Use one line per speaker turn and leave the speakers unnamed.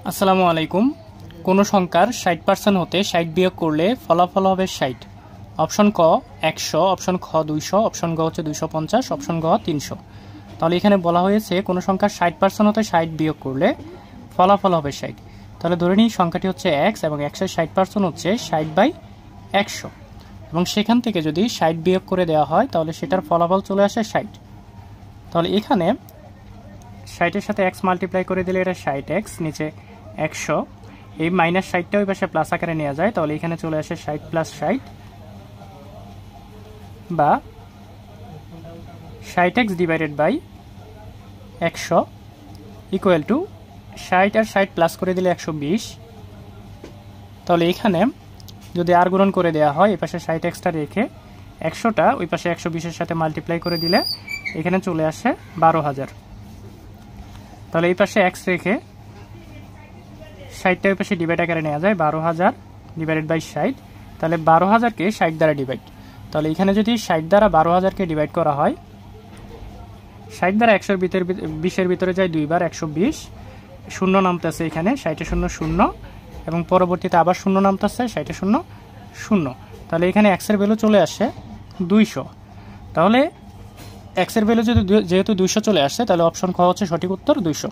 আসসালামু আলাইকুম। কোনো সংখ্যার 60% হতে 60 বিয়োগ করলে ফলাফল হবে 60। অপশন ক 100, অপশন খ 200, অপশন গ হচ্ছে 250, অপশন গ 300। তাহলে এখানে বলা হয়েছে কোনো সংখ্যার 60% হতে 60 বিয়োগ করলে ফলাফল হবে 60। তাহলে ধরে নিই সংখ্যাটি হচ্ছে x এবং x এর 60% হচ্ছে 60/100, এবং সেখান থেকে যদি 60 বিয়োগ করে দেওয়া হয় তাহলে সেটার ফলাফল চলে আসে 60। তাহলে এখানে 60-এর সাথে x মাল্টিপ্লাই করে দিলে এটা 60x, নিচে 100, এই মাইনাস 60টা ওই পাশে প্লাস আকারে নেওয়া যায়, তাহলে এখানে চলে আসে 60 + 60 বা 60x / 100 equal to 60 R 60 plus করে দিলে 120। তাহলে এখানে যদি আর গুণন করে দেওয়া হয় এই পাশে 60xটা রেখে 100টা ওই পাশে 120-এর সাথে মাল্টিপ্লাই করে দিলে এখানে চলে আসে 12,000। তাহলে এই পাশে x রেখে 60টা ওই পাশে ডিভাইড আকারে নেওয়া যায়, 12,000 / 60। তাহলে 12,000কে 60 দ্বারা ডিভাইড, তাহলে এখানে যদি 60 দ্বারা 12,000কে ডিভাইড করা হয়, 60 দ্বারা 120-এর ভিতরে যায় 2 বার, 120, শূন্য নামতেছে এখানে, 60-এ 0 0, এবং পরবর্তীতে আবার শূন্য নামতেছে, 60-এ 0 0। তাহলে এখানে x এর ভ্যালু চলে আসে 200। তাহলে x এর ভ্যালু যেহেতু 200 চলে আসছে, তাহলে অপশন খ হচ্ছে সঠিক উত্তর, 200।